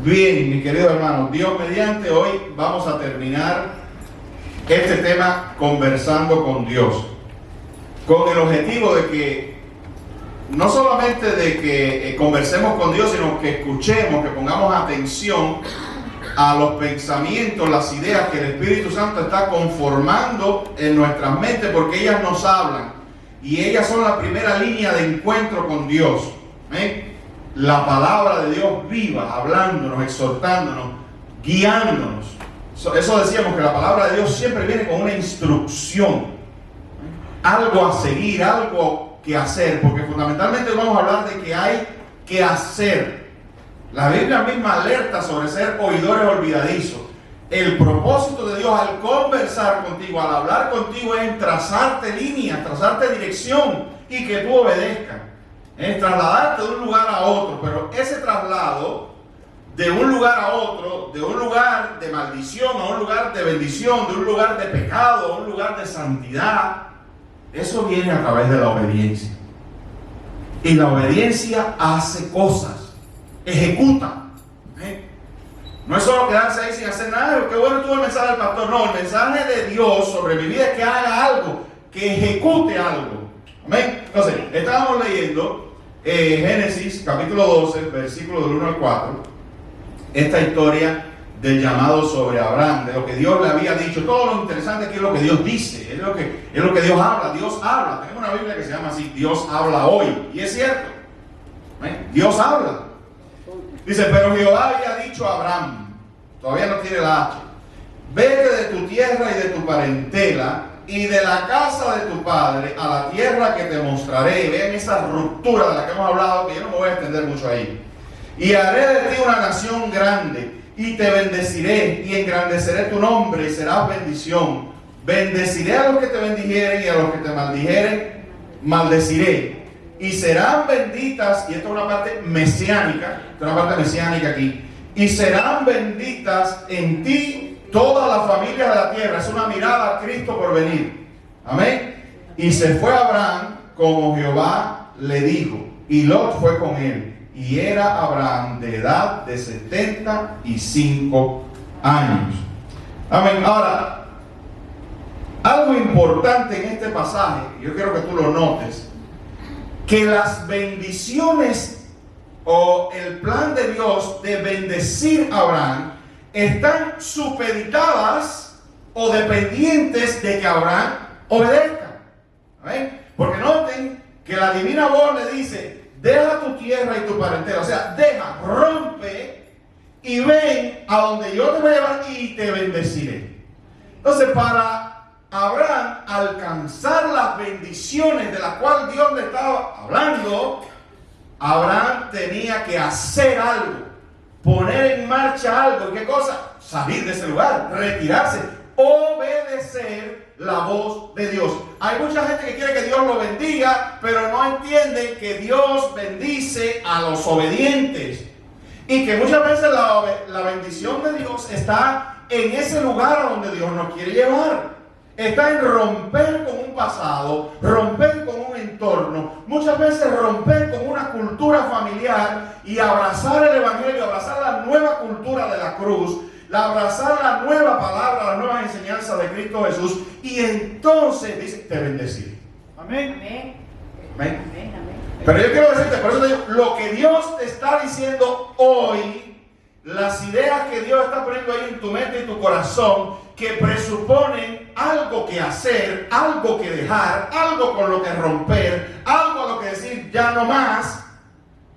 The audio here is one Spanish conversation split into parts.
Bien, mi querido hermano, Dios mediante, hoy vamos a terminar este tema conversando con Dios, con el objetivo de que no solamente de que conversemos con Dios, sino que escuchemos, que pongamos atención a los pensamientos, las ideas que el Espíritu Santo está conformando en nuestras mentes, porque ellas nos hablan y ellas son la primera línea de encuentro con Dios. La palabra de Dios viva, hablándonos, exhortándonos, guiándonos. Eso decíamos, que la palabra de Dios siempre viene con una instrucción, algo a seguir, algo que hacer, porque fundamentalmente vamos a hablar de que hay que hacer. La Biblia misma alerta sobre ser oidores olvidadizos. El propósito de Dios al conversar contigo, al hablar contigo, es en trazarte líneas, trazarte dirección y que tú obedezcas. Es trasladarte de un lugar a otro, pero ese traslado de un lugar a otro, de un lugar de maldición a un lugar de bendición, de un lugar de pecado a un lugar de santidad, eso viene a través de la obediencia. Y la obediencia hace cosas, ejecuta. No es solo quedarse ahí sin hacer nada. Qué bueno tuvo el mensaje del pastor. No, el mensaje de Dios sobre mi vida es que haga algo, que ejecute algo. Amén. Entonces, estábamos leyendo Génesis capítulo 12, versículo del 1 al 4, esta historia del llamado sobre Abraham, de lo que Dios le había dicho. Todo lo interesante aquí es lo que Dios dice, es lo que Dios habla. Dios habla. Tenemos una Biblia que se llama así, Dios habla hoy, y es cierto. Dios habla. Dice, pero Jehová había dicho a Abraham, todavía no tiene la H: vete de tu tierra y de tu parentela y de la casa de tu padre a la tierra que te mostraré. Vean esa ruptura de la que hemos hablado, que yo no me voy a extender mucho ahí. Y haré de ti una nación grande, y te bendeciré, y engrandeceré tu nombre, y serás bendición. Bendeciré a los que te bendijeren, y a los que te maldijeren, maldeciré. Y serán benditas, y esto es una parte mesiánica, aquí. Y serán benditas en ti todas las familias de la tierra. Es una mirada a Cristo por venir. Amén. Y se fue Abraham como Jehová le dijo, y Lot fue con él. Y era Abraham de edad de 75 años. Amén. Ahora, algo importante en este pasaje, yo quiero que tú lo notes, que las bendiciones o el plan de Dios de bendecir a Abraham están supeditadas o dependientes de que Abraham obedezca. ¿Ven? Porque noten que la divina voz le dice: deja tu tierra y tu parentela. O sea, deja, rompe y ven a donde yo te voy a llevar y te bendeciré. Entonces, para Abraham alcanzar las bendiciones de las cuales Dios le estaba hablando, Abraham tenía que hacer algo, poner en marcha algo. ¿Qué cosa? Salir de ese lugar, retirarse, obedecer la voz de Dios. Hay mucha gente que quiere que Dios lo bendiga, pero no entiende que Dios bendice a los obedientes, y que muchas veces la bendición de Dios está en ese lugar a donde Dios nos quiere llevar. Está en romper con un pasado, romper con un entorno, muchas veces romper con una cultura familiar y abrazar el evangelio, abrazar la nueva cultura de la cruz, abrazar la nueva palabra, las nuevas enseñanzas de Cristo Jesús, y entonces dice: te bendeciré. Amén. Amén. Amén. Amén. Pero yo quiero decirte, por eso te digo, lo que Dios te está diciendo hoy, las ideas que Dios está poniendo ahí en tu mente y tu corazón, que presuponen algo que hacer, algo que dejar, algo con lo que romper, algo a lo que decir ya no más,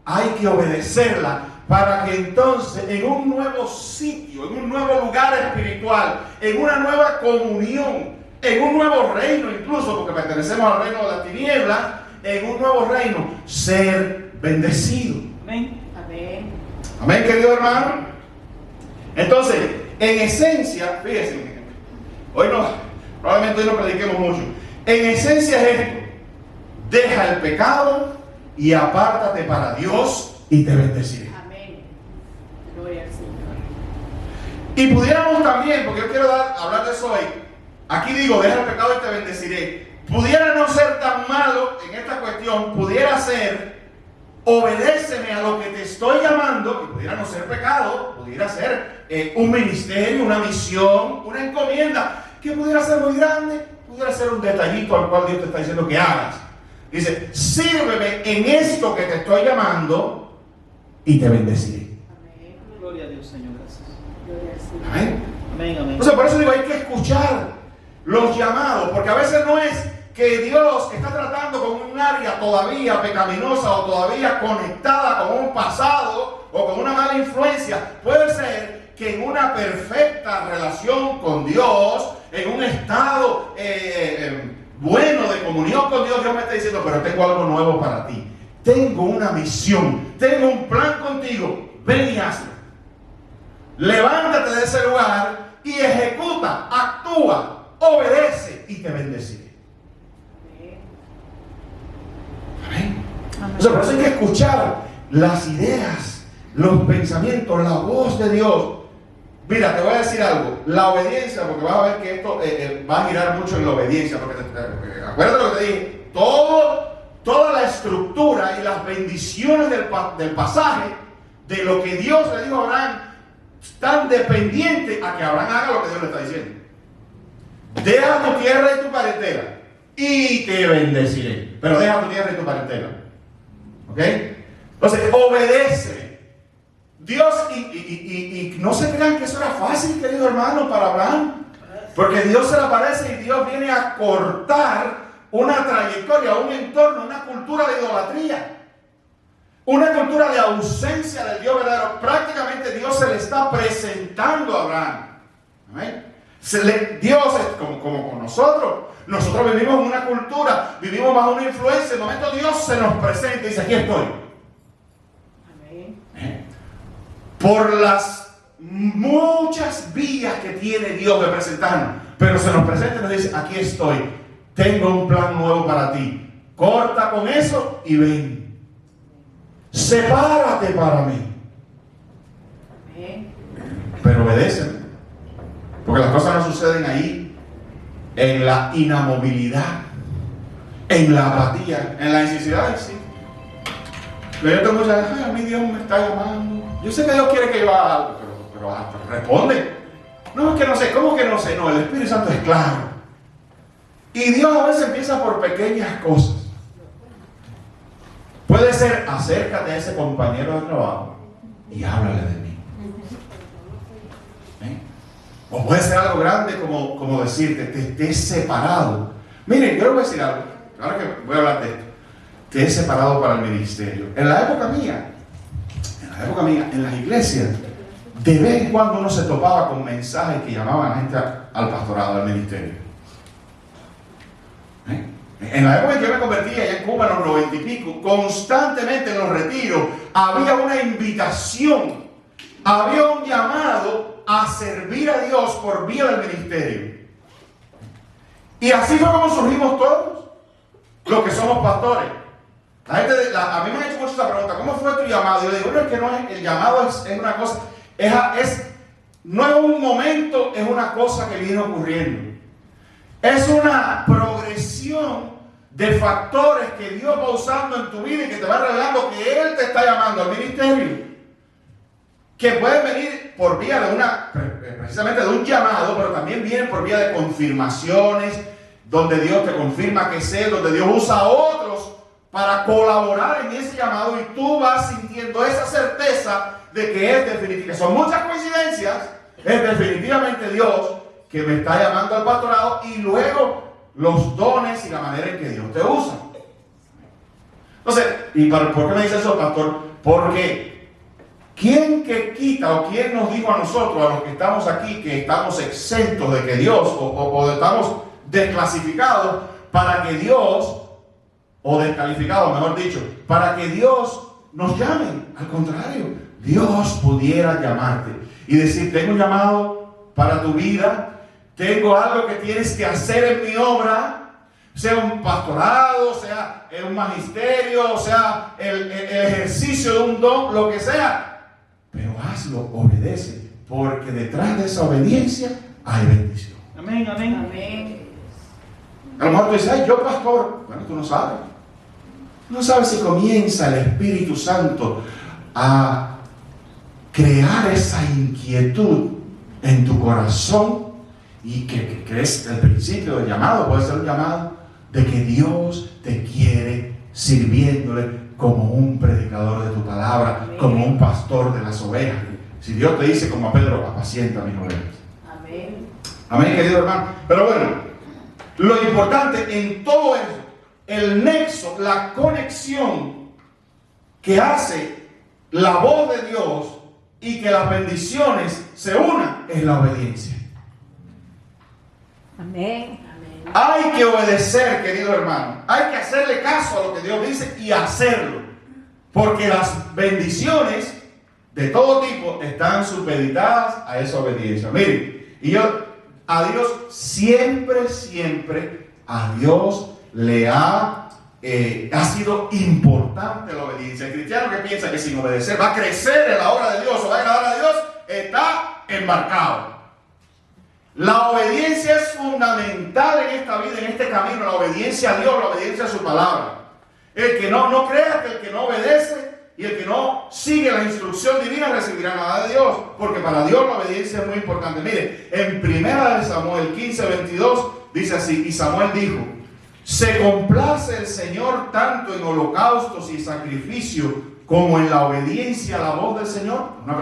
hay que obedecerla, para que entonces en un nuevo sitio, en un nuevo lugar espiritual, en una nueva comunión, en un nuevo reino incluso, porque pertenecemos al reino de la tiniebla, en un nuevo reino, ser bendecido. Amén. Amén. Amén, querido hermano. Entonces, en esencia, fíjense, probablemente hoy no prediquemos mucho. En esencia es esto: deja el pecado y apártate para Dios y te bendeciré. Amén. Gloria al Señor. Y pudiéramos también, porque yo quiero hablar de eso hoy. Aquí digo: deja el pecado y te bendeciré. Pudiera no ser tan malo en esta cuestión, pudiera ser: obedéceme a lo que te estoy llamando, que pudiera no ser pecado, pudiera ser un ministerio, una misión, una encomienda, que pudiera ser muy grande, pudiera ser un detallito al cual Dios te está diciendo que hagas. Dice, sírveme en esto que te estoy llamando y te bendeciré. Amén. Gloria a Dios, Señor, gracias. Gloria al Señor. Amén. Amén, amén. Entonces, por eso digo, hay que escuchar los llamados, porque a veces no es que Dios está tratando con un área todavía pecaminosa o todavía conectada con un pasado o con una mala influencia. Puede ser que en una perfecta relación con Dios, en un estado bueno de comunión con Dios, Dios me está diciendo, pero tengo algo nuevo para ti. Tengo una misión, tengo un plan contigo, ven y hazlo. Levántate de ese lugar y ejecuta, actúa, obedece y te bendeciré. Amén. Entonces, por eso hay que escuchar las ideas, los pensamientos, la voz de Dios. Mira, te voy a decir algo. La obediencia, porque vas a ver que esto va a girar mucho en la obediencia. Porque acuérdate lo que te dije. Toda la estructura y las bendiciones del pasaje, de lo que Dios le dijo a Abraham, están dependientes a que Abraham haga lo que Dios le está diciendo. Deja tu tierra y tu parentela y te bendeciré. Pero deja tu tierra y tu parentela. ¿Ok? Entonces, obedece. Dios, y no se crean que eso era fácil, querido hermano, para Abraham. Porque Dios se le aparece y Dios viene a cortar una trayectoria, un entorno, una cultura de idolatría. Una cultura de ausencia del Dios verdadero. Prácticamente Dios se le está presentando a Abraham. ¿Amén? Dios es como con nosotros. Nosotros vivimos en una cultura, vivimos bajo una influencia. En el momento Dios se nos presenta y dice, aquí estoy. Amén. Por las muchas vías que tiene Dios de presentarnos, pero se nos presenta y nos dice, aquí estoy, tengo un plan nuevo para ti. Corta con eso y ven. Sepárate para mí. Amén. Pero obedéceme. Porque las cosas no suceden ahí en la inamovilidad, en la apatía, en la incisividad. Sí. Pero yo tengo muchas, a mí Dios me está llamando. Yo sé que Dios quiere que yo haga algo, pero responde. No, es que no sé. ¿Cómo que no sé? No, el Espíritu Santo es claro. Y Dios a veces empieza por pequeñas cosas. Puede ser, acércate a ese compañero de trabajo y háblale de mí. O puede ser algo grande como decirte, te estés separado. Miren, yo les voy a decir algo. Ahora que voy a hablar de esto. Te he separado para el ministerio. En la época mía, en las iglesias, de vez en cuando uno se topaba con mensajes que llamaban a la gente al pastorado, al ministerio. En la época en que yo me convertí allá en Cuba, en los 90 y pico, constantemente en los retiros, había una invitación, había un llamado a servir a Dios por vía del ministerio. Y así fue como surgimos todos los que somos pastores. A mí me han hecho mucho esa pregunta, ¿cómo fue tu llamado? Y yo digo, no, es que no es, el llamado es una cosa, no es un momento, es una cosa que viene ocurriendo. Es una progresión de factores que Dios va usando en tu vida y que te va revelando que Él te está llamando al ministerio. Que pueden venir por vía de precisamente de un llamado, pero también vienen por vía de confirmaciones, donde Dios te confirma que es Él, donde Dios usa a otros para colaborar en ese llamado y tú vas sintiendo esa certeza de que es definitiva. Son muchas coincidencias, es definitivamente Dios que me está llamando al pastorado y luego los dones y la manera en que Dios te usa. Entonces, ¿por qué me dice eso, pastor? Porque ¿quién que quita o quién nos dijo a nosotros, a los que estamos aquí, que estamos exentos de que Dios o estamos desclasificados para que Dios, o descalificados mejor dicho, para que Dios nos llame? Al contrario, Dios pudiera llamarte y decir, tengo un llamado para tu vida, tengo algo que tienes que hacer en mi obra, sea un pastorado, sea un magisterio, sea el ejercicio de un don, lo que sea. Pero hazlo, obedece, porque detrás de esa obediencia hay bendición. Amén, amén. Amén. A lo mejor tú dices, ay, yo pastor. Bueno, tú no sabes. No sabes si comienza el Espíritu Santo a crear esa inquietud en tu corazón y que es el principio del llamado, puede ser un llamado de que Dios te quiere sirviéndole como un predicador de tu palabra, como un pastor de las ovejas. Si Dios te dice como a Pedro, apacienta mis ovejas. Amén. Amén, querido hermano. Pero bueno, lo importante en todo eso, el nexo, la conexión que hace la voz de Dios y que las bendiciones se unan, es la obediencia. Amén. Hay que obedecer, querido hermano. Hay que hacerle caso a lo que Dios dice y hacerlo. Porque las bendiciones de todo tipo están supeditadas a esa obediencia. Miren, y a Dios siempre, a Dios le ha sido importante la obediencia. El cristiano que piensa que sin obedecer va a crecer en la obra de Dios o va a agradar a Dios, está embarcado. La obediencia es fundamental en esta vida, en este camino, la obediencia a Dios, la obediencia a su palabra. El que no crea que el que no obedece y el que no sigue la instrucción divina recibirá nada de Dios, porque para Dios la obediencia es muy importante. Mire, en 1 Samuel 15:22 dice así: y Samuel dijo, ¿se complace el Señor tanto en holocaustos y sacrificios como en la obediencia a la voz del Señor? Una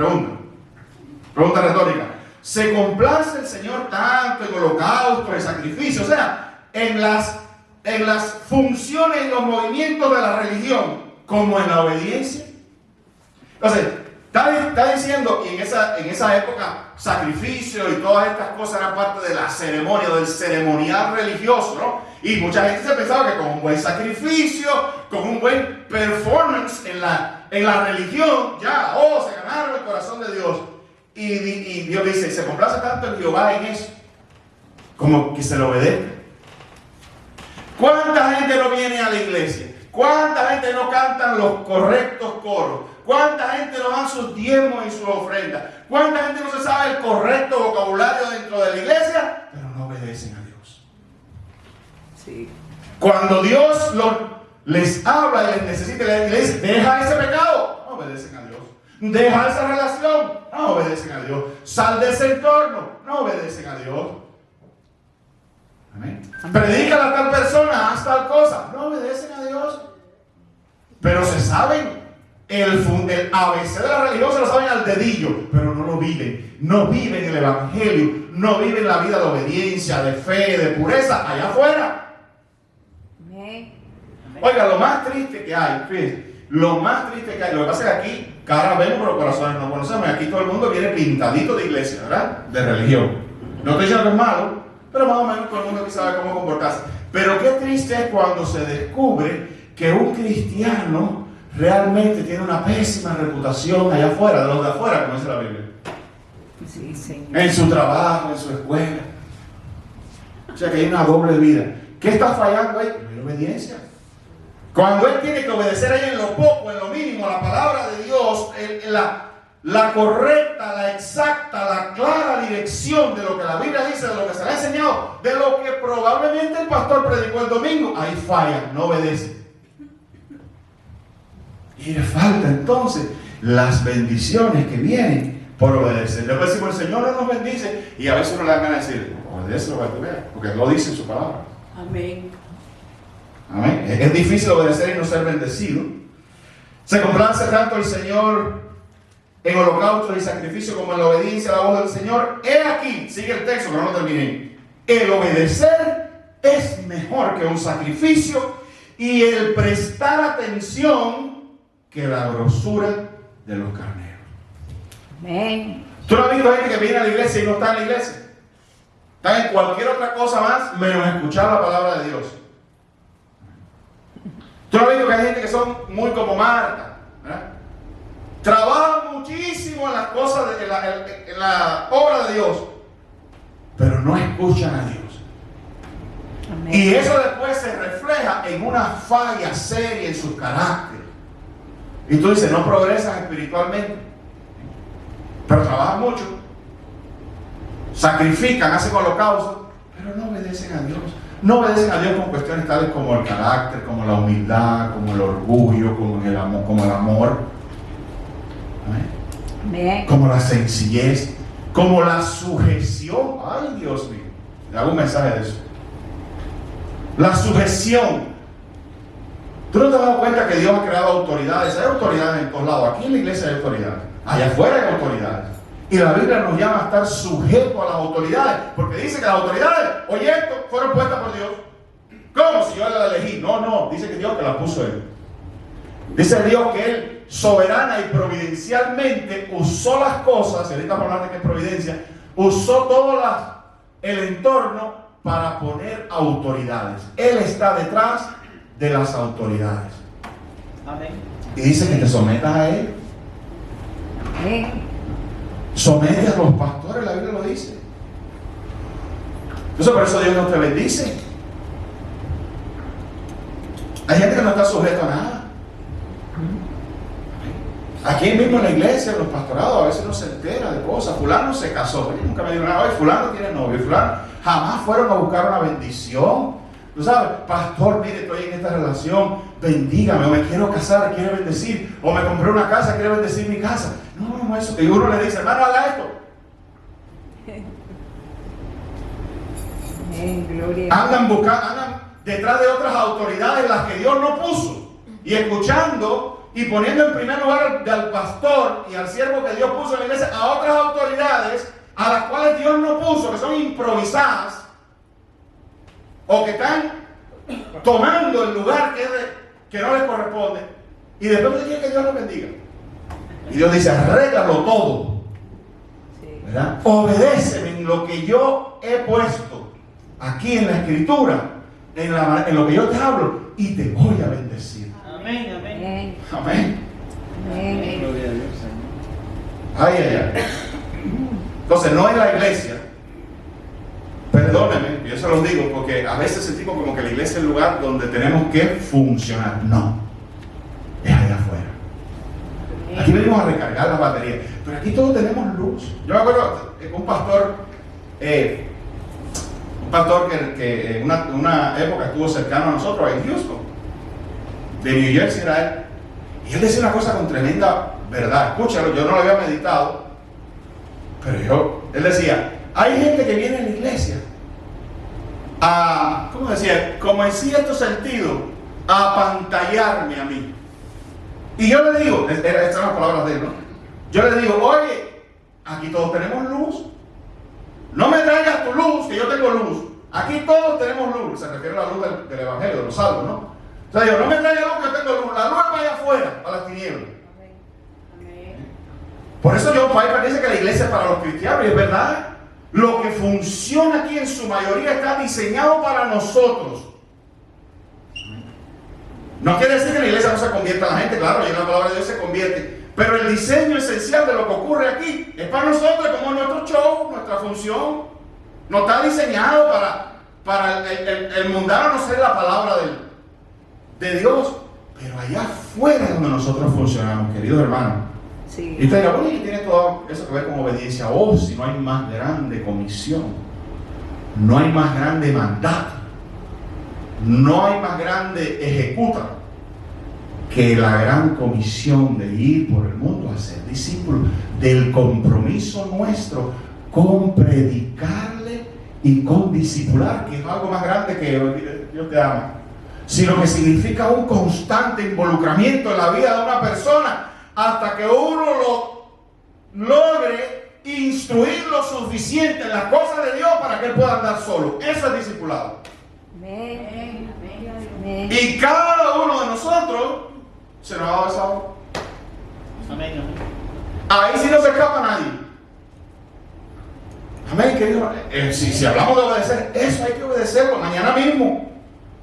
pregunta retórica. ¿Se complace el Señor tanto en holocaustos y sacrificios? O sea, en las funciones y los movimientos de la religión, como en la obediencia. Entonces, está diciendo, y en esa época, sacrificio y todas estas cosas eran parte de la ceremonia, del ceremonial religioso, ¿no? Y mucha gente se pensaba que con un buen sacrificio, con un buen performance en la religión, ya, se ganaron el corazón de Dios. Y Dios dice, se complace tanto en Jehová en eso, como que se le obedezca. ¿Cuánta gente no viene a la iglesia? ¿Cuánta gente no cantan los correctos coros? ¿Cuánta gente no dan sus diezmos y sus ofrendas? ¿Cuánta gente no se sabe el correcto vocabulario dentro de la iglesia? Pero no obedecen a Dios. Sí. Cuando Dios les habla y les necesita, les dice, deja ese pecado, no obedecen a Dios. Deja esa relación, no obedecen a Dios. Sal de ese entorno, no obedecen a Dios. Amén. Predícale a tal persona, haz tal cosa, no obedecen a Dios. Pero se saben el ABC de la religión, se lo saben al dedillo, pero no lo viven. No viven el evangelio, no viven la vida de obediencia, de fe, de pureza allá afuera. Amén. Oiga, lo más triste que hay, fíjense, lo más triste que hay, lo que pasa es que aquí caras vemos pero corazones no conocemos, y aquí todo el mundo viene pintadito de iglesia, ¿verdad? De religión. No estoy diciendo que es malo, pero más o menos todo el mundo aquí sabe cómo comportarse. Pero qué triste es cuando se descubre que un cristiano realmente tiene una pésima reputación allá afuera, de los de afuera, como dice la Biblia. Sí, Señor. En su trabajo, en su escuela. O sea que hay una doble vida. ¿Qué está fallando ahí? La obediencia. Cuando él tiene que obedecer ahí en lo poco, en lo mínimo, a la palabra de Dios, la correcta, la exacta, la clara dirección de lo que la Biblia dice, de lo que se le ha enseñado, de lo que probablemente el pastor predicó el domingo, ahí falla, no obedece. Y le falta entonces las bendiciones que vienen por obedecer. Después decimos, el Señor no nos bendice, y a veces uno le da ganas de decir, obedece lo que tú veas, porque lo dice en su palabra. Amén. Amén. Es difícil obedecer y no ser bendecido. Se complace tanto el Señor en holocaustos y sacrificio como en la obediencia a la voz del Señor. He aquí, sigue el texto, pero no terminé. El obedecer es mejor que un sacrificio y el prestar atención que la grosura de los carneros. Amén. ¿Tú no has visto gente que viene a la iglesia y no está en la iglesia? Está en cualquier otra cosa más menos escuchar la palabra de Dios. ¿Tú no has visto que hay gente que son muy como Marta, ¿verdad? Trabajan muchísimo en las cosas, en la obra de Dios, pero no escuchan a Dios. Amén. Y eso después se refleja en una falla seria en su carácter. Y tú dices, no progresan espiritualmente, pero trabajan mucho, sacrifican, hacen holocaustos, pero no obedecen a Dios. no obedecen a Dios con cuestiones tales como el carácter, como la humildad, como el orgullo, como el amor, Amén. como la sencillez, como la sujeción. Ay, Dios mío, le hago un mensaje de eso. La sujeción. ¿Tú no te has dado cuenta que Dios ha creado autoridades? Hay autoridades en todos lados. Aquí en la iglesia hay autoridades. Allá afuera hay autoridades. Y la Biblia nos llama a estar sujetos a las autoridades. Porque dice que las autoridades, oye, esto, fueron puestas por Dios. ¿Cómo? Si yo las elegí. No. Dice que Dios que las puso Él. Dice Dios que Él soberana y providencialmente usó las cosas. Y ahorita vamos a hablar de qué es providencia. Usó todo el entorno para poner autoridades. Él está detrás de las autoridades. Amén. Y dice que te sometas a Él. Amén. Somete a los pastores, la Biblia lo dice. Entonces por eso Dios no te bendice. Hay gente que no está sujeto a nada. Aquí mismo en la iglesia, en los pastorados, a veces no se entera de cosas. Fulano se casó, nunca me dijo nada. Oye, fulano tiene novio, fulano jamás fueron a buscar una bendición. Tú sabes, pastor, mire, estoy en esta relación, bendígame, o me quiero casar, quiere bendecir, o me compré una casa, quiere bendecir mi casa. No, eso. Y uno le dice, hermano, haga esto. Amén. Gloria. Andan detrás de otras autoridades, las que Dios no puso, y escuchando y poniendo en primer lugar al pastor y al siervo que Dios puso en la iglesia a otras autoridades a las cuales Dios no puso, que son improvisadas, o que están tomando el lugar que no les corresponde, y después te quieren que Dios los bendiga. Y Dios dice, arréglalo todo, ¿verdad? Obedéceme en lo que yo he puesto aquí en la escritura, en lo que yo te hablo, y te voy a bendecir. Amén, amén. Amén. Amén. Amén. Gloria a Dios, Señor. Ay. Entonces no es la iglesia. Perdónenme, yo se los digo porque a veces sentimos como que la iglesia es el lugar donde tenemos que funcionar. No, es allá afuera. Aquí venimos a recargar las baterías, pero aquí todos tenemos luz. Yo me acuerdo que un pastor que en una época estuvo cercano a nosotros en Houston, de New Jersey era él, y él decía una cosa con tremenda verdad. Escúchalo, yo no lo había meditado, pero él decía, hay gente que viene a la iglesia a, ¿cómo decía? Como en cierto sentido, a apantallarme a mí. Y yo le digo, estas son las palabras de él, ¿no? Yo le digo, oye, aquí todos tenemos luz. No me traigas tu luz, que yo tengo luz. Aquí todos tenemos luz. Se refiere a la luz del Evangelio, de los salvos, ¿no? O sea, digo, no me traigas luz, que yo tengo luz. La luz va allá afuera, para las tinieblas. Por eso John Piper dice que la iglesia es para los cristianos, y es verdad. Lo que funciona aquí en su mayoría está diseñado para nosotros. No quiere decir que la iglesia no se convierta a la gente, claro, y en la palabra de Dios se convierte. Pero el diseño esencial de lo que ocurre aquí es para nosotros, como nuestro show, nuestra función. No está diseñado para el mundano no ser la palabra de Dios. Pero allá afuera es donde nosotros funcionamos, queridos hermanos. Sí. Y usted dirá, bueno, ¿y tiene todo eso que ver con obediencia? Oh, si no hay más grande comisión, no hay más grande mandato, no hay más grande ejecuta que la gran comisión de ir por el mundo a ser discípulos, del compromiso nuestro con predicarle y con discipular, que es algo más grande que Dios te ama, sino que significa un constante involucramiento en la vida de una persona hasta que uno lo logre instruir lo suficiente en las cosas de Dios para que él pueda andar solo. Eso es discipulado. Amén. Amén. Y cada uno de nosotros se nos ha dado esa hora. Amén, amén. Ahí sí no se escapa nadie. Amén, querido. Si hablamos de obedecer, eso hay que obedecerlo mañana mismo.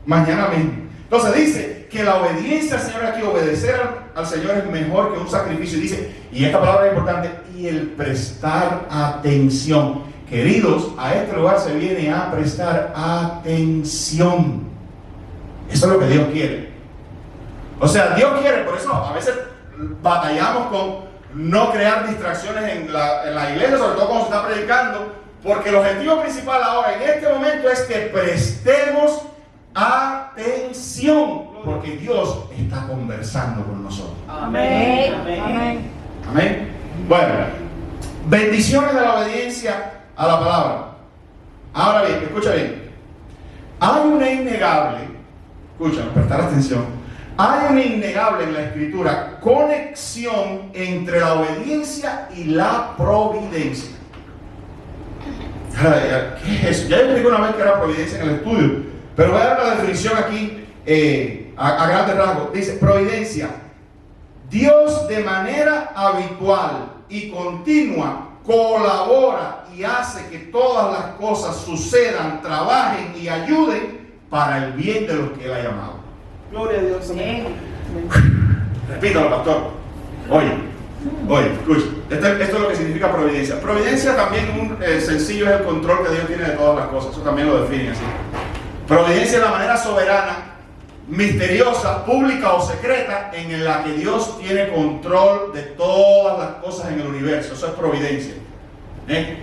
Mañana mismo. Entonces dice que la obediencia al Señor, aquí obedecer al Señor es mejor que un sacrificio. Dice, y esta palabra es importante, y el prestar atención. Queridos, a este lugar se viene a prestar atención. Eso es lo que Dios quiere. O sea, Dios quiere, por eso a veces batallamos con no crear distracciones en la iglesia, sobre todo cuando se está predicando, Porque el objetivo principal ahora en este momento es que prestemos atención, porque Dios está conversando con nosotros. Amén. Amén. Amén. Amén. Bueno, bendiciones de la obediencia a la palabra. Ahora bien, escucha bien. Hay una innegable, escucha, prestar atención. Hay una innegable en la Escritura conexión entre la obediencia y la providencia. ¿Qué es eso? Ya expliqué una vez que era providencia en el estudio, pero voy a dar la definición aquí a grandes rasgos. Dice, providencia: Dios de manera habitual y continua colabora y hace que todas las cosas sucedan, trabajen y ayuden para el bien de los que Él ha llamado. Gloria a Dios. Amén. Repítalo, pastor. Oye, escucha. Esto es lo que significa providencia. Providencia también sencillo es el control que Dios tiene de todas las cosas. Eso también lo define así. Providencia es la manera soberana, misteriosa, pública o secreta en la que Dios tiene control de todas las cosas en el universo. Eso es providencia.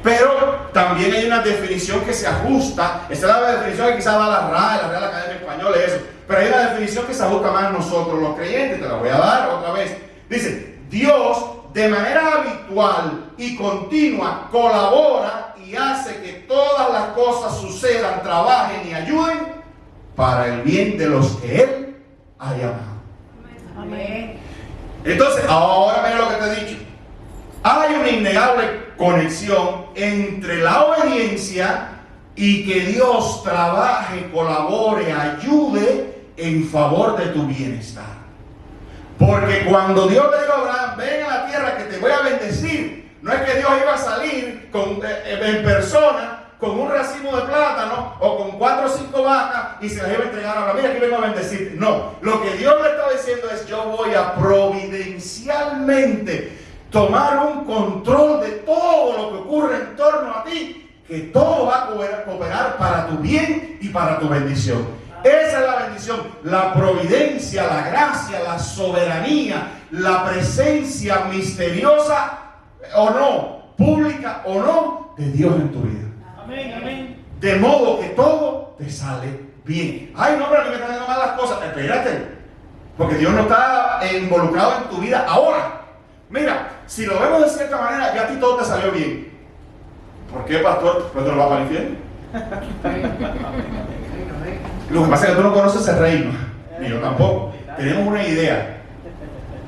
Pero también hay una definición que se ajusta. Esta es la definición que quizás da la RAE, la Real Academia Española y eso. Pero hay una definición que se ajusta más a nosotros los creyentes. Te la voy a dar otra vez. Dice, Dios de manera habitual y continua colabora y hace que todas las cosas sucedan, trabajen y ayuden para el bien de los que Él ha llamado. Amén. Entonces, ahora mira lo que te he dicho. Hay una innegable conexión entre la obediencia y que Dios trabaje, colabore, ayude en favor de tu bienestar. Porque cuando Dios le dijo a Abraham, ven a la tierra que te voy a bendecir, no es que Dios iba a salir en persona con un racimo de plátano o con 4 o 5 vacas y se las iba a entregar a Abraham. Mira, aquí vengo a bendecir. No, lo que Dios le está diciendo es, yo voy a providencialmente tomar un control de todo lo que ocurre en torno a ti, que todo va a cooperar para tu bien y para tu bendición. Esa es la bendición, la providencia, la gracia, la soberanía, la presencia misteriosa o no, pública o no, de Dios en tu vida. Amén, amén. De modo que todo te sale bien. Ay, no, pero a mí me están dando mal las cosas. Espérate, porque Dios no está involucrado en tu vida ahora. Mira, si lo vemos de cierta manera, ya a ti todo te salió bien. ¿Por qué, pastor? ¿No te lo vas para el infierno? Lo que pasa es que tú no conoces el reino, ni yo tampoco. Tenemos una idea.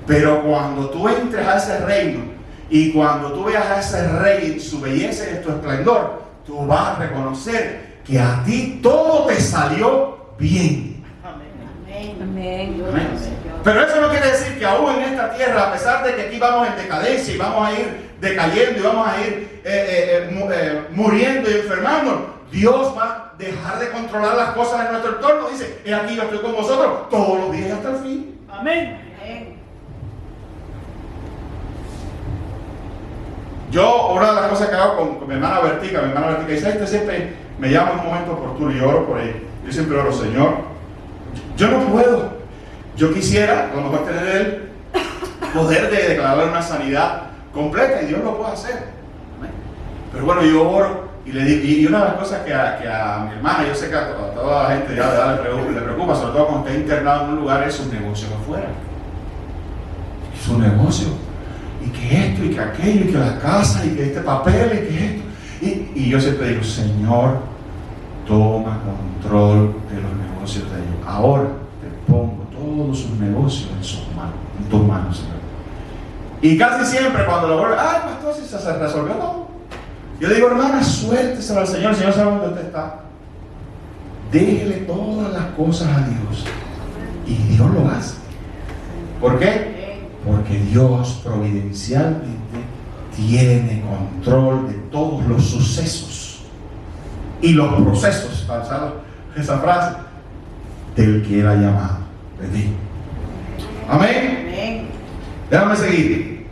Pero cuando tú entres a ese reino y cuando tú veas a ese rey en su belleza y en su esplendor, tú vas a reconocer que a ti todo te salió bien. Amén. Amén. Amén. Pero eso no quiere decir que aún en esta tierra, a pesar de que aquí vamos en decadencia y vamos a ir decayendo y vamos a ir muriendo y enfermando, Dios va a dejar de controlar las cosas en nuestro entorno. Dice, he aquí yo estoy con vosotros todos los días hasta el fin. Amén. Yo, una de las cosas que hago con mi hermana Bertica dice, este siempre me llama en un momento oportuno y yo oro por ella. Yo siempre oro, Señor, yo no puedo. Yo quisiera, a lo mejor tener el poder de declarar una sanidad completa y Dios lo puede hacer. Pero bueno, yo oro y le digo, y una de las cosas que a mi hermana, yo sé que a toda la gente ya le preocupa, sobre todo cuando está internado en un lugar, es su negocio afuera. Su negocio. Y que esto, y que aquello, y que la casa, y que este papel, y que esto. Y yo siempre digo, Señor, toma control de los negocios de ellos. Ahora te pongo todos sus negocios en tus manos, Señor. Y casi siempre cuando lo vuelve, ay, pastor, si se resolvió todo. Yo le digo, hermana, suélteselo al Señor. El Señor sabe dónde usted está. Déjele todas las cosas a Dios. Y Dios lo hace. ¿Por qué? Porque Dios providencialmente tiene control de todos los sucesos y los procesos, para usar esa frase, del que Él ha llamado de ti. Amén. Amén. Déjame seguir.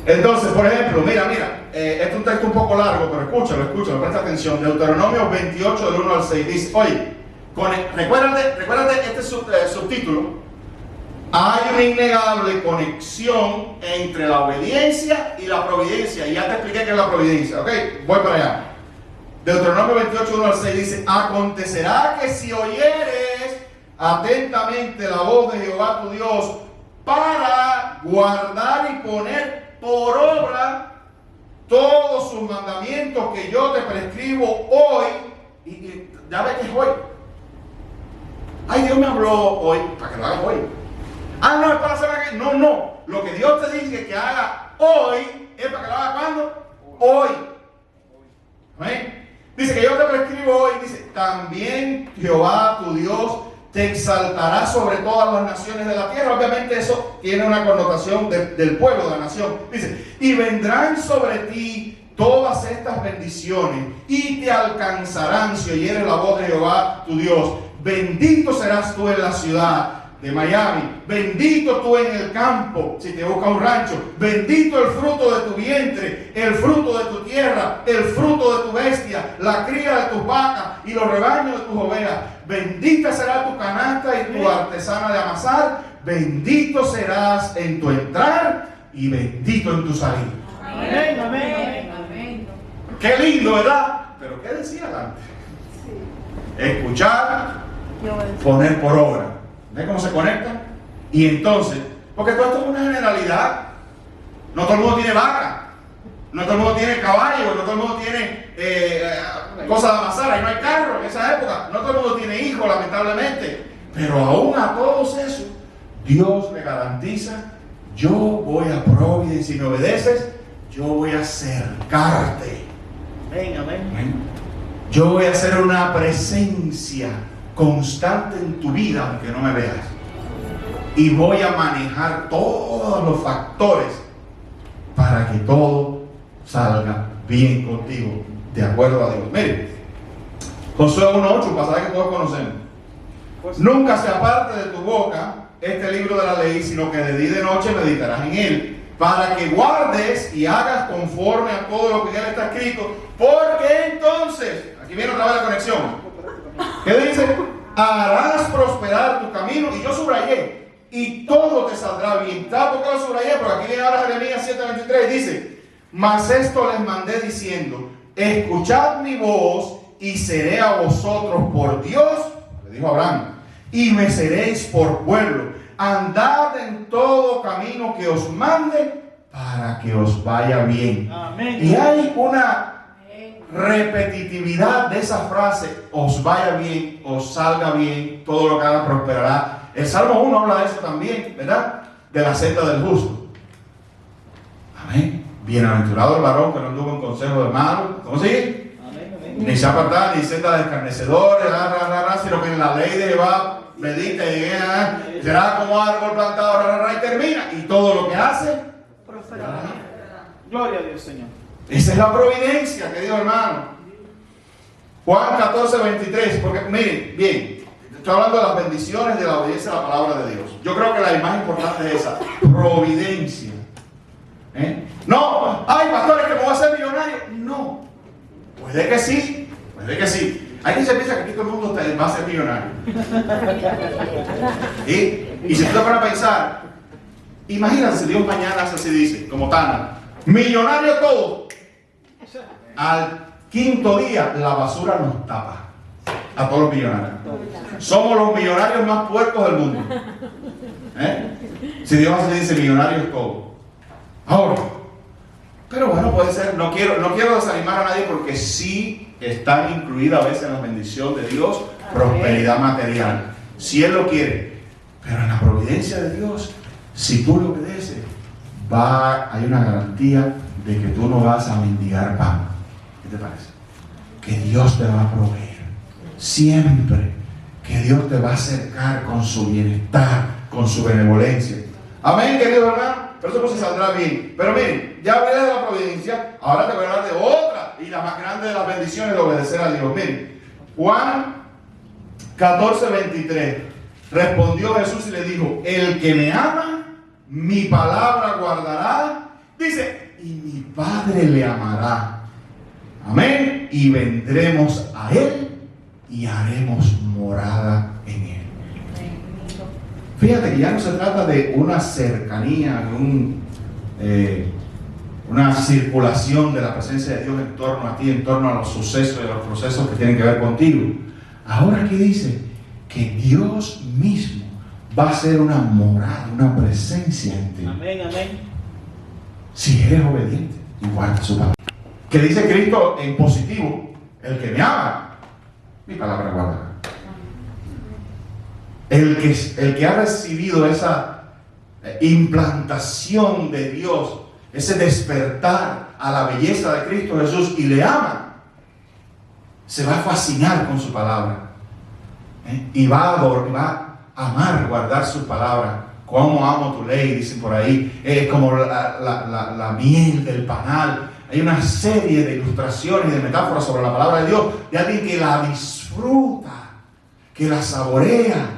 Entonces, por ejemplo, mira, este es un texto un poco largo, pero escúchalo, presta atención. Deuteronomio 28, del 1 al 6, dice, oye, recuérdate este subtítulo. Hay una innegable conexión entre la obediencia y la providencia. Y ya te expliqué qué es la providencia, ¿ok? Voy para allá. Deuteronomio 28, 1 al 6 dice: acontecerá que si oyeres atentamente la voz de Jehová tu Dios para guardar y poner por obra todos sus mandamientos que yo te prescribo hoy, y ya ves que es hoy. Ay, Dios me habló hoy, para que lo hagas hoy. Ah, no, es para hacer aquello. No, no. Lo que Dios te dice que haga hoy es para que lo hagas cuando. Hoy. Amén. Dice que yo te prescribo hoy. Dice: también Jehová tu Dios te exaltará sobre todas las naciones de la tierra. Obviamente eso tiene una connotación del pueblo, de la nación. Dice: y vendrán sobre ti todas estas bendiciones y te alcanzarán si oyeres la voz de Jehová tu Dios. Bendito serás tú en la ciudad de Miami, bendito tú en el campo si te busca un rancho, bendito el fruto de tu vientre, el fruto de tu tierra, el fruto de tu bestia, la cría de tus vacas y los rebaños de tus ovejas. Bendita será tu canasta y tu artesana de amasar. Bendito serás en tu entrar y bendito en tu salir. Amén, amén, amén. Qué lindo, ¿verdad? Pero ¿qué decía antes? Escuchar, poner por obra. ¿Ves cómo se conecta? Y entonces, porque todo esto es una generalidad. No todo el mundo tiene vaca, no todo el mundo tiene caballo, no todo el mundo tiene cosas de amasar, ahí no hay carro en esa época, no todo el mundo tiene hijos, lamentablemente. Pero aún a todos esos, Dios me garantiza: yo voy a Providence, si me obedeces, yo voy a acercarte. Amén, amén. Amén. Yo voy a hacer una presencia constante en tu vida, aunque no me veas. Y voy a manejar todos los factores para que todo salga bien contigo, de acuerdo a Dios. Miren, Josué 1:8, pasaje que todos conocemos. Nunca se aparte de tu boca este libro de la ley, sino que de día y de noche meditarás en él, para que guardes y hagas conforme a todo lo que ya está escrito, porque entonces, aquí viene otra vez la conexión. ¿Qué dice? Harás prosperar tu camino. Y yo subrayé: y todo te saldrá bien. ¿Sabes por qué lo subrayé? Porque aquí viene ahora Jeremías 7:23. Dice: mas esto les mandé diciendo: escuchad mi voz y seré a vosotros por Dios, le dijo Abraham, y me seréis por pueblo. Andad en todo camino que os mande para que os vaya bien. Amén. Y hay una repetitividad de esa frase: os vaya bien, os salga bien, todo lo que haga prosperará. El Salmo 1 habla de eso también, ¿verdad? De la senda del justo. Amén. Bienaventurado el varón que no anduvo en consejo de malos. ¿Cómo sigue? Amén, amén. Ni se apartará ni senda de escarnecedores, sino que en la ley de Jehová medita y será como árbol plantado, y termina. Y todo lo que hace prosperará. Gloria a Dios, Señor. Esa es la providencia, querido hermano. Juan 14:23. Porque miren, bien, estoy hablando de las bendiciones de la obediencia a la palabra de Dios. Yo creo que la más importante es esa: providencia. No, ay, pastores, que me voy a hacer millonario. No, puede que sí, puede que sí. Hay quien se piensa que aquí todo el mundo va a ser millonario. Y si tú te pones a pensar, imagínate si Dios mañana hace así, dice, como Tana: millonario todo. Al quinto día la basura nos tapa a todos los millonarios. Somos los millonarios más puercos del mundo. Si Dios así dice: millonarios todo. Ahora, pero bueno, puede ser. No quiero desanimar a nadie, porque sí están incluidas a veces en la bendición de Dios prosperidad material, si Él lo quiere. Pero en la providencia de Dios, si tú le obedeces, hay una garantía de que tú no vas a mendigar pan. ¿Qué te parece? Que Dios te va a proveer siempre, que Dios te va a acercar con su bienestar, con su benevolencia. Amén, querido hermano. Pero eso pues se saldrá bien. Pero miren, ya hablé de la providencia, ahora te voy a hablar de otra, y la más grande de las bendiciones, de obedecer a Dios. Miren, Juan 14:23. Respondió Jesús y le dijo: el que me ama, mi palabra guardará. Dice: y mi Padre le amará. Amén. Y vendremos a Él y haremos morada en Él. Fíjate que ya no se trata de una cercanía, una circulación de la presencia de Dios en torno a ti, en torno a los sucesos y a los procesos que tienen que ver contigo. Ahora aquí dice que Dios mismo va a ser una morada, una presencia en ti. Amén, amén. Si eres obediente y guardas su palabra. Que dice Cristo en positivo: el que me ama, mi palabra guarda. El que ha recibido esa implantación de Dios, ese despertar a la belleza de Cristo Jesús y le ama, se va a fascinar con su palabra, y va a amar guardar su palabra. Como amo tu ley, dicen por ahí, como la miel del panal. Hay una serie de ilustraciones y de metáforas sobre la palabra de Dios, de alguien que la disfruta, que la saborea.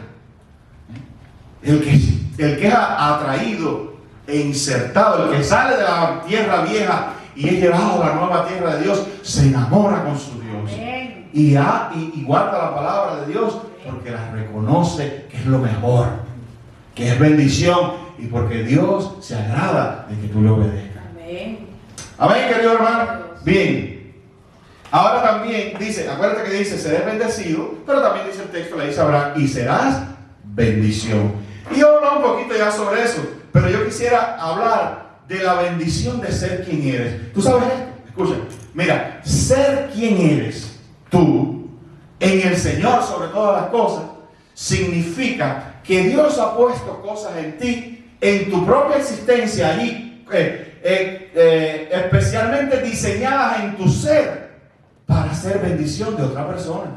El que es atraído e insertado, el que sale de la tierra vieja y es llevado a la nueva tierra de Dios, se enamora con su Dios y guarda la palabra de Dios porque la reconoce que es lo mejor, que es bendición, y porque Dios se agrada de que tú le obedezcas. Amén, querido hermano. Bien, ahora también dice, acuérdate que dice serás bendecido, pero también dice el texto, le dice a Abraham, y serás bendición. Y yo hablo un poquito ya sobre eso, pero yo quisiera hablar de la bendición de ser quien eres. ¿Tú sabes esto? Escucha, mira, ser quien eres tú en el Señor sobre todas las cosas significa que Dios ha puesto cosas en ti, en tu propia existencia allí, especialmente diseñadas en tu ser para ser bendición de otra persona.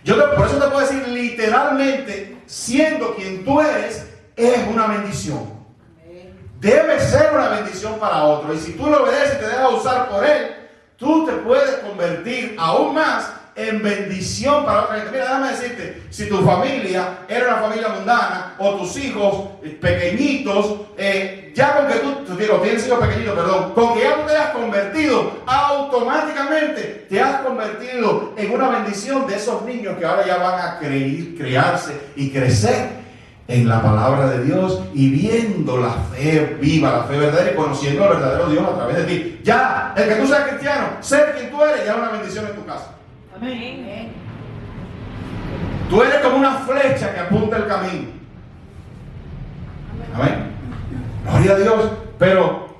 Por eso te puedo decir literalmente, siendo quien tú eres una bendición. Debe ser una bendición para otro. Y si tú lo obedeces y te dejas usar por él, tú te puedes convertir aún más en bendición para otra gente. Mira, déjame decirte, si tu familia era una familia mundana, o tus hijos pequeñitos, ya con que tú tienes hijos pequeñitos, perdón, con que ya tú te hayas convertido, automáticamente te has convertido en una bendición de esos niños que ahora ya van a criarse y crecer en la palabra de Dios y viendo la fe viva, la fe verdadera, y conociendo al verdadero Dios a través de ti. Ya, el que tú seas cristiano, ser quien tú eres, ya es una bendición en tu casa. Amén. Tú eres como una flecha que apunta el camino. Amén. Gloria a Dios. Pero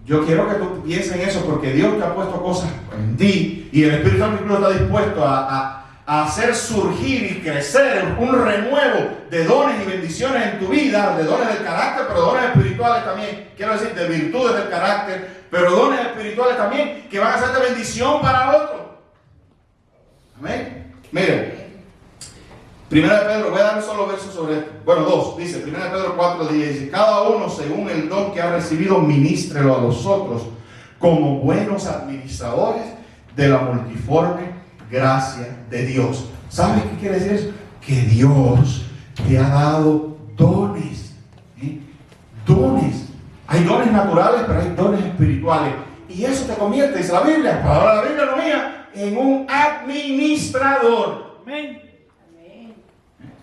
yo quiero que tú pienses en eso, porque Dios te ha puesto cosas en ti y el Espíritu Santo está dispuesto a hacer surgir y crecer un renuevo de dones y bendiciones en tu vida, de dones del carácter, pero dones espirituales también. Quiero decir, de virtudes del carácter, pero dones espirituales también, que van a ser de bendición para otros. Amén. Miren, 1 Pedro, voy a dar un solo verso sobre esto. Bueno, dos. Dice 1 Pedro 4:10, dice: cada uno según el don que ha recibido, ministrelo a los otros como buenos administradores de la multiforme gracia de Dios. ¿Sabes qué quiere decir eso? Que Dios te ha dado dones. Dones. Hay dones naturales, pero hay dones espirituales. Y eso te convierte, dice la Biblia, ahora la Biblia no mía, en un administrador. Amén.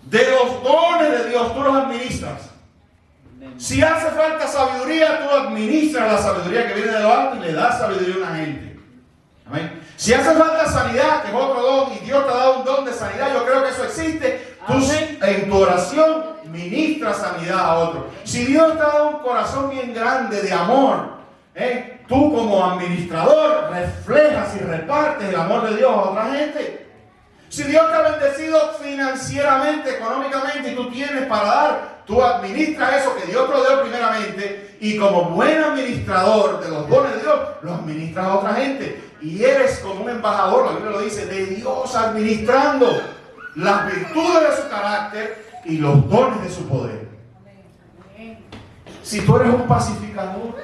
De los dones de Dios, tú los administras. Si hace falta sabiduría, tú administras la sabiduría que viene de lo alto y le das sabiduría a una gente. Amén. Si hace falta sanidad, que es otro don, y Dios te ha dado un don de sanidad, yo creo que eso existe. Tú en tu oración ministras sanidad a otro. Si Dios te ha dado un corazón bien grande de amor, tú como administrador reflejas y repartes el amor de Dios a otra gente. Si Dios te ha bendecido financieramente, económicamente, y tú tienes para dar, tú administras eso que Dios te lo dio primeramente, y como buen administrador de los dones de Dios, los administras a otra gente. Y eres como un embajador, la Biblia lo dice, de Dios, administrando las virtudes de su carácter y los dones de su poder. Si tú eres un pacificador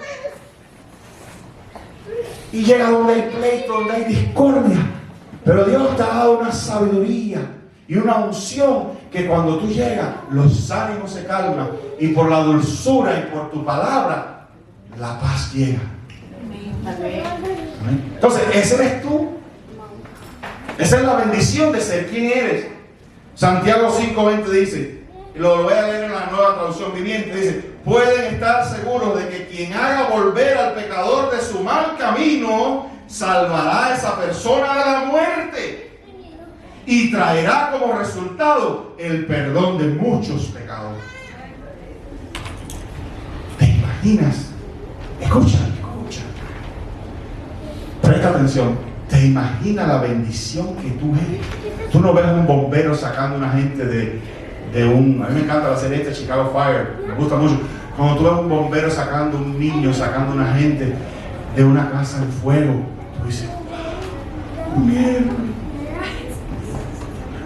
y llega donde hay pleito, donde hay discordia, pero Dios te ha dado una sabiduría y una unción que cuando tú llegas, los ánimos se calman, y por la dulzura y por tu palabra, la paz llega. Entonces, ese eres tú. Esa es la bendición de ser quien eres. Santiago 5:20 dice: y lo voy a leer en la Nueva Traducción Viviente, dice: pueden estar seguros de que quien haga volver al pecador de su mal camino salvará a esa persona de la muerte y traerá como resultado el perdón de muchos pecadores. ¿Te imaginas? Escucha. Presta atención. ¿Te imaginas la bendición que tú eres? Tú no ves un bombero sacando a una gente de un... A mí me encanta la serie esta, Chicago Fire, me gusta mucho. Cuando tú ves un bombero sacando un niño, sacando a una gente de una casa en fuego, tú dices: mierda.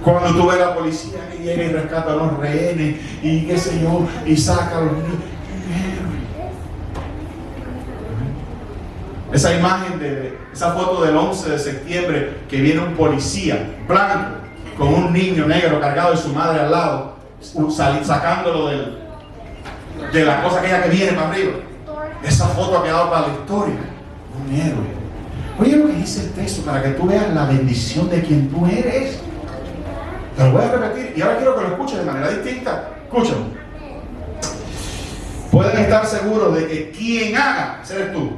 Cuando tú ves a la policía que llega y rescata a los rehenes y qué sé yo, y saca a los niños, esa imagen esa foto del 11 de septiembre, que viene un policía blanco con un niño negro cargado y su madre al lado, sacándolo de la cosa aquella que viene para arriba. Esa foto ha quedado para la historia. Un héroe. Oye lo que dice el texto, para que tú veas la bendición de quien tú eres. Te lo voy a repetir y ahora quiero que lo escuches de manera distinta. Escúchalo. Pueden estar seguros de que quien haga, ese eres tú,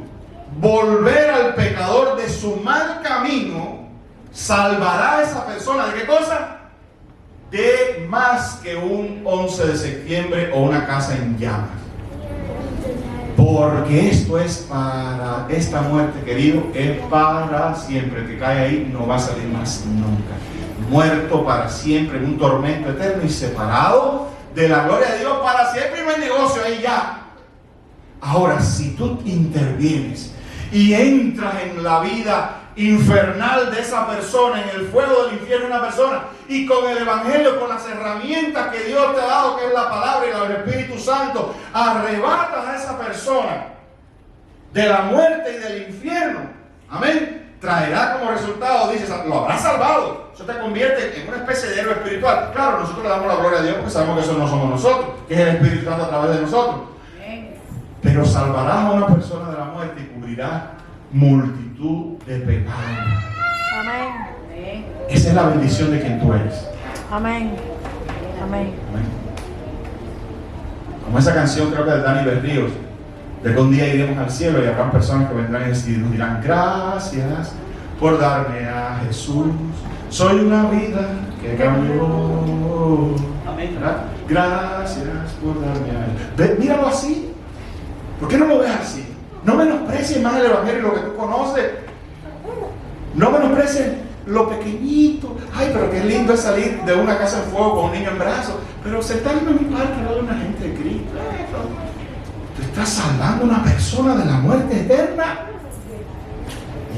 volver al pecador de su mal camino, salvará a esa persona. ¿De qué cosa? De más que un 11 de septiembre o una casa en llamas. Porque esto es para esta muerte, querido, es para siempre. Que cae ahí no va a salir más nunca. Muerto para siempre en un tormento eterno y separado de la gloria de Dios para siempre, y no hay negocio ahí ya. Ahora, si tú intervienes y entras en la vida infernal de esa persona, en el fuego del infierno de una persona, y con el Evangelio, con las herramientas que Dios te ha dado, que es la palabra y el Espíritu Santo, arrebatas a esa persona de la muerte y del infierno, amén, traerá como resultado, dices, lo habrá salvado. Eso te convierte en una especie de héroe espiritual. Claro, nosotros le damos la gloria a Dios porque sabemos que eso no somos nosotros, que es el Espíritu Santo a través de nosotros. Pero salvarás a una persona de la muerte y cubrirás multitud de pecados. Amén. Esa es la bendición de quien tú eres. Amén. Amén. Amén. Como esa canción, creo que de Dani Berríos, de que un día iremos al cielo y habrá personas que vendrán y nos dirán: gracias por darme a Jesús, soy una vida que cambió. Amén. ¿Verdad? Gracias por darme a Él. Míralo así. ¿Por qué no lo ves así? No menosprecies más el Evangelio y lo que tú conoces. No menosprecies lo pequeñito. Ay, pero qué lindo es salir de una casa en fuego con un niño en brazos. Pero sentarme en mi parque al lado de una gente de Cristo. Tú estás salvando a una persona de la muerte eterna.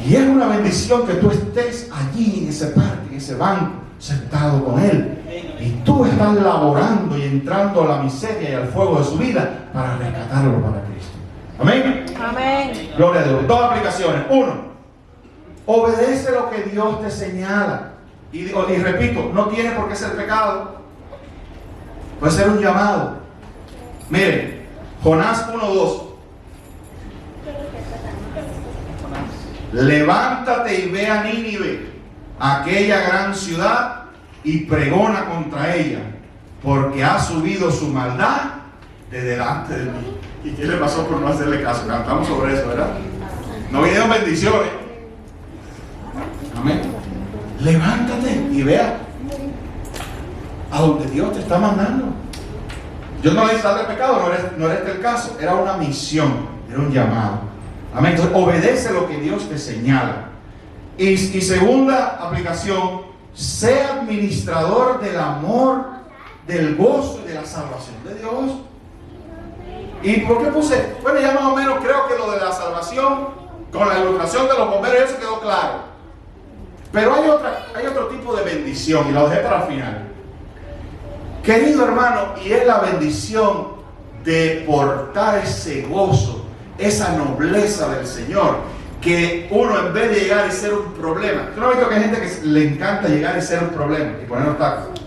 Y es una bendición que tú estés allí en ese parque, en ese banco, sentado con Él. Y tú estás laborando y entrando a la miseria y al fuego de su vida para rescatarlo para Cristo. Amén. Amén. Gloria a Dios. Dos aplicaciones. Uno, obedece lo que Dios te señala. Y repito, no tiene por qué ser pecado. Puede ser un llamado. Miren, Jonás 1:2. Levántate y ve a Nínive, aquella gran ciudad, y pregona contra ella, porque ha subido su maldad de delante de mí. ¿Y qué le pasó por no hacerle caso? Cantamos sobre eso, ¿verdad? No vinieron bendiciones. Amén. Levántate y vea a donde Dios te está mandando. Dios no le dice sal del pecado, no era este el caso. Era una misión, era un llamado. Amén. Entonces obedece lo que Dios te señala. Y segunda aplicación, sé administrador del amor, del gozo y de la salvación de Dios. ¿Y por qué puse? Bueno, ya más o menos creo que lo de la salvación, con la ilustración de los bomberos, eso quedó claro. Pero hay otro tipo de bendición, y lo dejé para el final. Querido hermano, y es la bendición de portar ese gozo, esa nobleza del Señor, que uno, en vez de llegar y ser un problema, ¿tú no has visto que hay gente que le encanta llegar y ser un problema y poner obstáculos?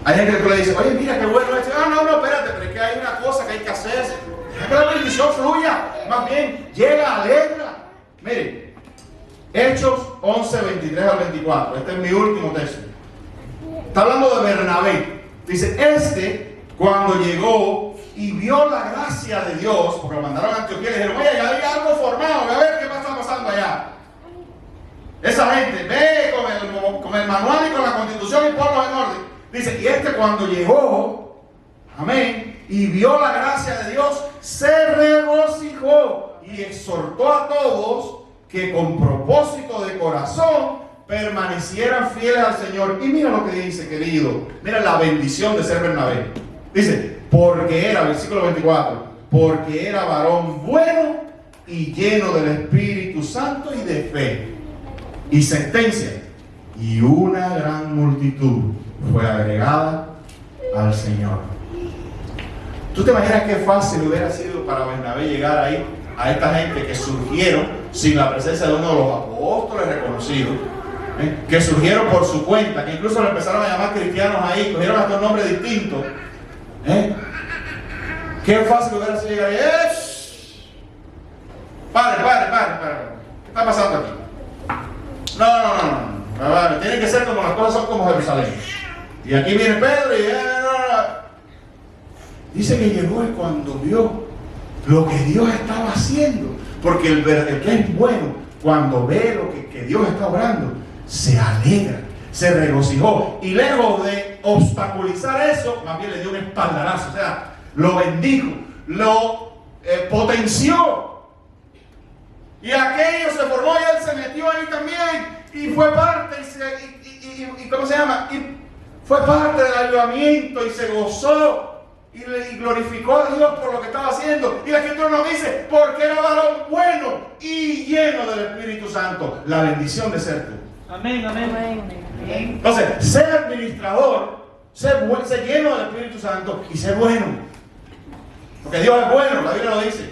Hay gente que tú le dices, oye, mira qué bueno esto. No, espérate, pero es que hay una cosa que hay que hacer. Deja que la bendición fluya. Más bien, llega, alegra. Miren, Hechos 11, 23 al 24. Este es mi último texto. Está hablando de Bernabé. Dice, cuando llegó y vio la gracia de Dios, porque lo mandaron a Antioquía y le dijeron, oye, ya había algo formado, a ver qué está pasando allá. Esa gente ve con el manual y con la constitución y ponlo en orden. Dice, y cuando llegó, amén, y vio la gracia de Dios, se regocijó y exhortó a todos que con propósito de corazón permanecieran fieles al Señor. Y mira lo que dice, querido, mira la bendición de ser Bernabé. Dice, porque era, versículo 24, porque era varón bueno y lleno del Espíritu Santo y de fe. Y sentencia, y una gran multitud fue agregada al Señor. ¿Tú te imaginas qué fácil hubiera sido para Bernabé llegar ahí a esta gente que surgieron sin la presencia de uno de los apóstoles reconocidos, que surgieron por su cuenta, que incluso le empezaron a llamar cristianos ahí, cogieron hasta un nombre distinto? Qué fácil hubiera sido llegar ahí. Pare. ¿Qué está pasando aquí? No. Tiene que ser como las cosas son como Jerusalén. Y aquí viene Pedro y dice que llegó y cuando vio lo que Dios estaba haciendo, porque el que es bueno, cuando ve lo que Dios está obrando, se alegra, se regocijó, y lejos de obstaculizar eso, más bien le dio un espaldarazo, o sea, lo bendijo, lo potenció. Y aquello se formó y él se metió ahí también y fue parte y ¿cómo se llama? Y fue parte del avivamiento y se gozó y glorificó a Dios por lo que estaba haciendo. Y la Escritura nos dice, porque era varón bueno y lleno del Espíritu Santo. La bendición de ser tú. Amén. Entonces, ser administrador, ser lleno del Espíritu Santo y ser bueno. Porque Dios es bueno, la Biblia lo dice.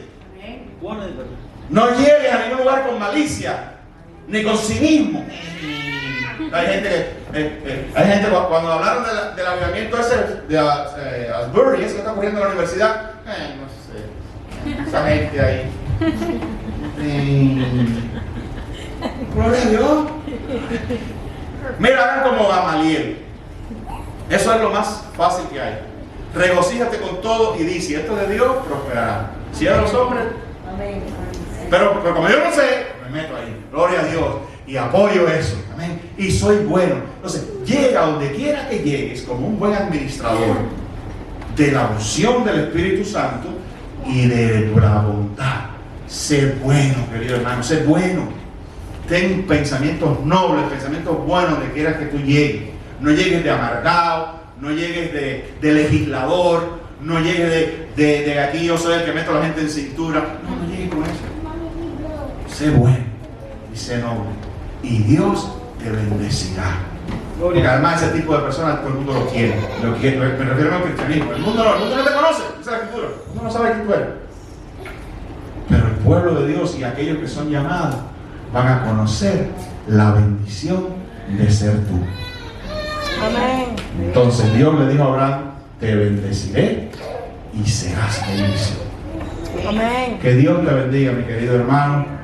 Bueno de verdad. No llegues a ningún lugar con malicia, ni con cinismo. Hay gente cuando hablaron del avivamiento ese de Asbury, eso que está ocurriendo en la universidad, no sé, esa gente ahí. Gloria a Dios. Mira, hagan como Gamaliel. Eso es lo más fácil que hay. Regocíjate con todo y di, si esto es de Dios, prosperará. Si es de los hombres, pero como yo no sé, me meto ahí. Gloria a Dios. Y apoyo eso. Amén. Y soy bueno. Entonces, llega donde quiera que llegues como un buen administrador de la unción del Espíritu Santo y de la bondad. Sé bueno, querido hermano, sé bueno. Ten pensamientos nobles, pensamientos buenos donde quieras que tú llegues. No llegues de amargado, no llegues de legislador, no llegues de aquí yo soy el que meto a la gente en cintura. No llegues con eso. Sé bueno y sé noble. Y Dios te bendecirá. Porque además ese tipo de personas todo el mundo lo quiere. Me refiero al cristianismo. El mundo no te conoce, dice la Escritura. El mundo no sabe quién tú eres. Pero el pueblo de Dios y aquellos que son llamados van a conocer la bendición de ser tú. Amén. Entonces Dios le dijo a Abraham, te bendeciré y serás bendición. Amén. Que Dios le bendiga, mi querido hermano.